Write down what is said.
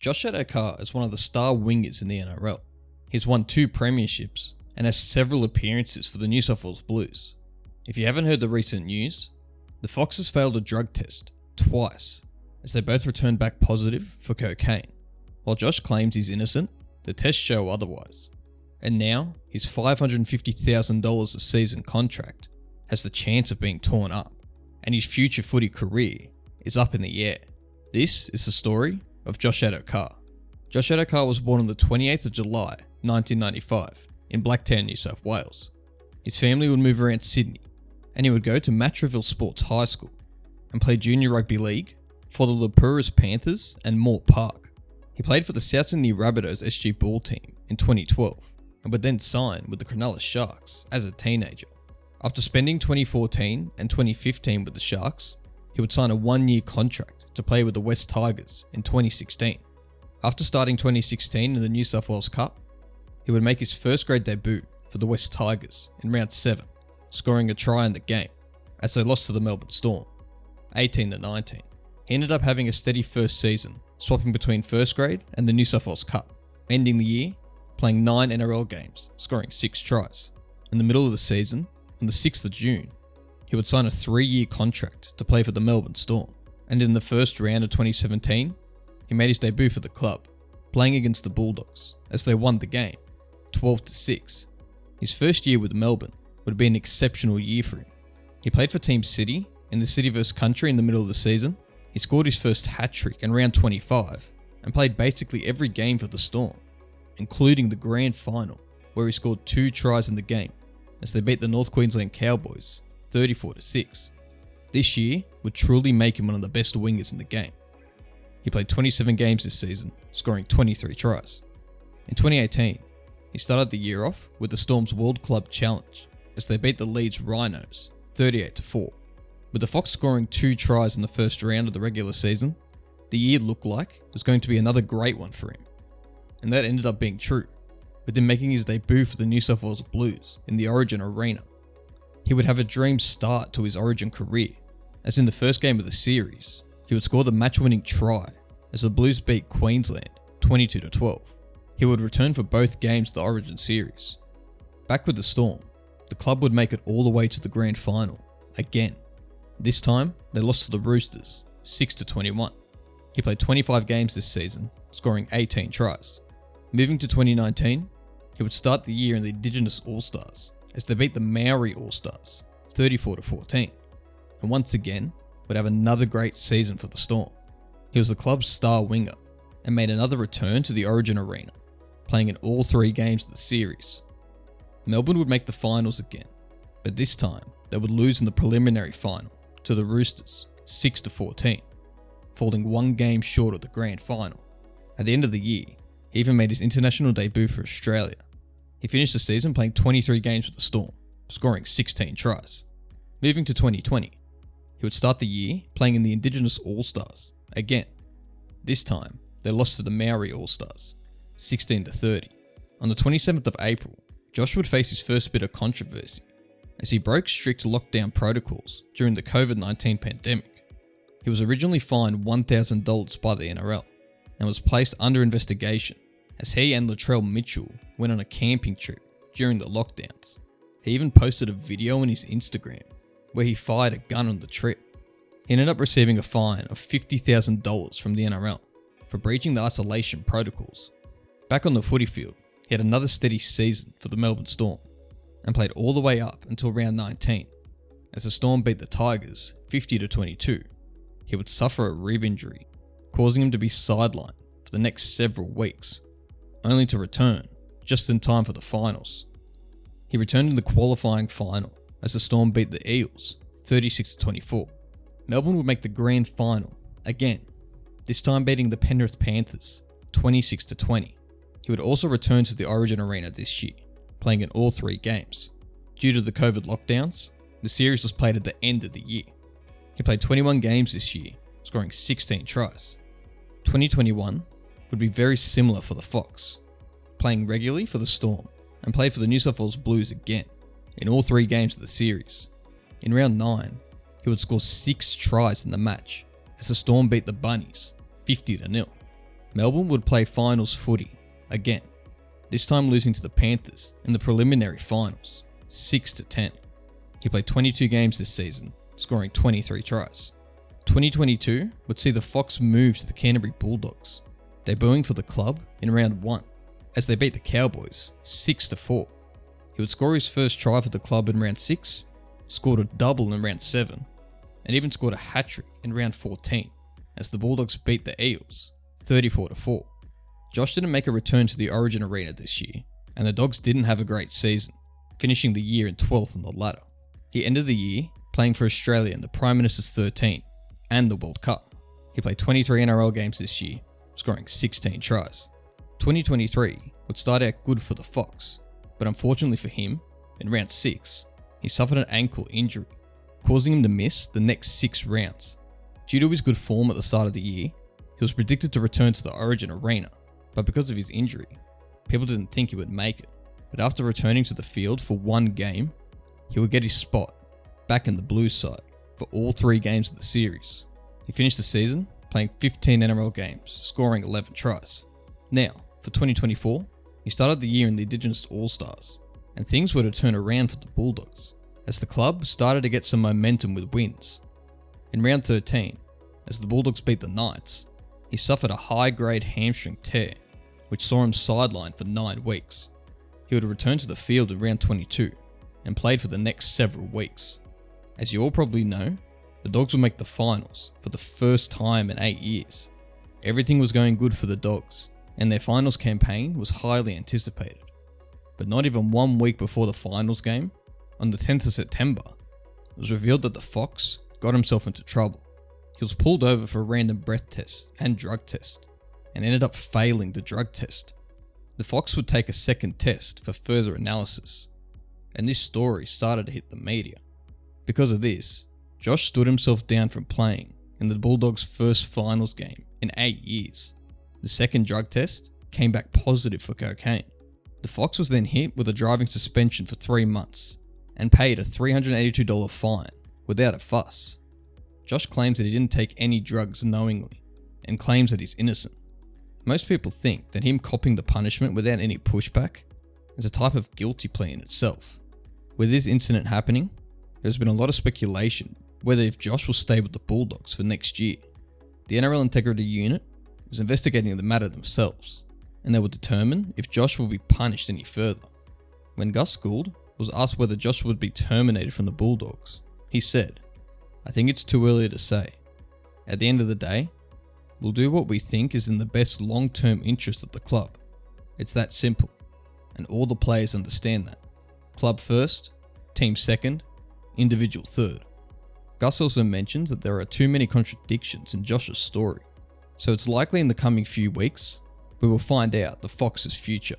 JoshAddo-Carr is one of the star wingers in the NRL. He's won 2 premierships and has several appearances for the New South Wales Blues. If you haven't heard the recent news, the Foxes failed a drug test twice, as they both returned back positive for cocaine. While Josh claims he's innocent, the tests show otherwise. And now, his $550,000 a season contract has the chance of being torn up, and his future footy career is up in the air. This is the story of JoshAddo-Carr. JoshAddo-Carr was born on the 28th of July, 1995, in Blacktown, New South Wales. His family would move around Sydney, and he would go to Matraville Sports High School and play junior rugby league for the Lepurus Panthers and Moore Park. He played for the South Sydney Rabbitohs SG Ball team in 2012 and would then sign with the Cronulla Sharks as a teenager. After spending 2014 and 2015 with the Sharks, he would sign a 1-year contract to play with the West Tigers in 2016. After starting 2016 in the New South Wales Cup, he would make his first grade debut for the West Tigers in round 7, scoring a try in the game as they lost to the Melbourne Storm, 18-19. He ended up having a steady first season, swapping between first grade and the New South Wales Cup, ending the year playing 9 NRL games, scoring 6 tries. In the middle of the season, on the 6th of June, he would sign a 3-year contract to play for the Melbourne Storm, and in the first round of 2017, he made his debut for the club, playing against the Bulldogs as they won the game, 12-6. His first year with Melbourne would be an exceptional year for him. He played for Team City in the City vs Country in the middle of the season. He scored his first hat-trick in round 25 and played basically every game for the Storm, including the grand final, where he scored 2 tries in the game as they beat the North Queensland Cowboys 34-6. This year would truly make him one of the best wingers in the game. He played 27 games this season, scoring 23 tries. In 2018, he started the year off with the Storm's World Club Challenge as they beat the Leeds Rhinos 38-4. With the Fox scoring 2 tries in the first round of the regular season, the year looked like it was going to be another great one for him. And that ended up being true, with him making his debut for the New South Wales Blues in the Origin Arena. He would have a dream start to his Origin career, as in the first game of the series, he would score the match-winning try as the Blues beat Queensland 22-12. He would return for both games of the Origin series. Back with the Storm, the club would make it all the way to the grand final, again. This time, they lost to the Roosters, 6-21. He played 25 games this season, scoring 18 tries. Moving to 2019, he would start the year in the Indigenous All-Stars, as they beat the Maori All-Stars, 34-14. And once again, would have another great season for the Storm. He was the club's star winger, and made another return to the Origin Arena, playing in all 3 games of the series. Melbourne would make the finals again, but this time they would lose in the preliminary final to the Roosters, 6-14, falling 1 game short of the grand final. At the end of the year, he even made his international debut for Australia. He finished the season playing 23 games with the Storm, scoring 16 tries. Moving to 2020, he would start the year playing in the Indigenous All-Stars again. This time, they lost to the Maori All-Stars, 16-30. On the 27th of April, Josh would face his first bit of controversy as he broke strict lockdown protocols during the COVID-19 pandemic. He was originally fined $1,000 by the NRL and was placed under investigation as he and Latrell Mitchell went on a camping trip during the lockdowns. He even posted a video on his Instagram where he fired a gun on the trip. He ended up receiving a fine of $50,000 from the NRL for breaching the isolation protocols. Back on the footy field, he had another steady season for the Melbourne Storm and played all the way up until round 19. As the Storm beat the Tigers 50-22, he would suffer a rib injury, causing him to be sidelined for the next several weeks, only to return just in time for the finals. He returned in the qualifying final as the Storm beat the Eels 36-24. Melbourne would make the grand final again, this time beating the Penrith Panthers 26-20. He would also return to the Origin Arena this year, playing in all 3 games. Due to the COVID lockdowns, the series was played at the end of the year. He played 21 games this year, scoring 16 tries. 2021 would be very similar for the Fox, playing regularly for the Storm and played for the New South Wales Blues again in all 3 games of the series. In round 9, he would score 6 tries in the match as the Storm beat the Bunnies 50-0. Melbourne would play finals footy again, this time losing to the Panthers in the preliminary finals, 6-10. He played 22 games this season, scoring 23 tries. 2022 would see the Fox move to the Canterbury Bulldogs, debuting for the club in round 1 as they beat the Cowboys 6-4. He would score his first try for the club in round 6, scored a double in round 7, and even scored a hat-trick in round 14 as the Bulldogs beat the Eels 34-4. Josh didn't make a return to the Origin Arena this year, and the Dogs didn't have a great season, finishing the year in 12th on the ladder. He ended the year playing for Australia in the Prime Minister's 13 and the World Cup. He played 23 NRL games this year, scoring 16 tries. 2023 would start out good for the Fox, but unfortunately for him, in round 6, he suffered an ankle injury, causing him to miss the next 6 rounds. Due to his good form at the start of the year, he was predicted to return to the Origin Arena, but because of his injury, people didn't think he would make it. But after returning to the field for 1 game, he would get his spot back in the Blues side for all 3 games of the series. He finished the season playing 15 NRL games, scoring 11 tries. Now, for 2024, he started the year in the Indigenous All-Stars, and things were to turn around for the Bulldogs, as the club started to get some momentum with wins. In round 13, as the Bulldogs beat the Knights, he suffered a high-grade hamstring tear, which saw him sidelined for 9 weeks. He would return to the field in round 22 and played for the next several weeks. As you all probably know, the Dogs will make the finals for the first time in 8 years. Everything was going good for the Dogs, and their finals campaign was highly anticipated. But not even 1 week before the finals game, on the 10th of September, it was revealed that the Fox got himself into trouble. He was pulled over for a random breath test and drug test, and ended up failing the drug test. The Fox would take a second test for further analysis, and this story started to hit the media. Because of this, Josh stood himself down from playing in the Bulldogs' first finals game in 8 years. The second drug test came back positive for cocaine. The Fox was then hit with a driving suspension for 3 months and paid a $382 fine without a fuss. Josh claims that he didn't take any drugs knowingly and claims that he's innocent. Most people think that him copping the punishment without any pushback is a type of guilty plea in itself. With this incident happening, there's been a lot of speculation whether if Josh will stay with the Bulldogs for next year. The NRL Integrity Unit is investigating the matter themselves, and they will determine if Josh will be punished any further. When Gus Gould was asked whether Josh would be terminated from the Bulldogs, he said, "I think it's too early to say. At the end of the day, we'll do what we think is in the best long-term interest of the club. It's that simple, and all the players understand that. Club first, team second, individual third." Gus also mentions that there are too many contradictions in Josh's story, so it's likely in the coming few weeks we will find out the Fox's future.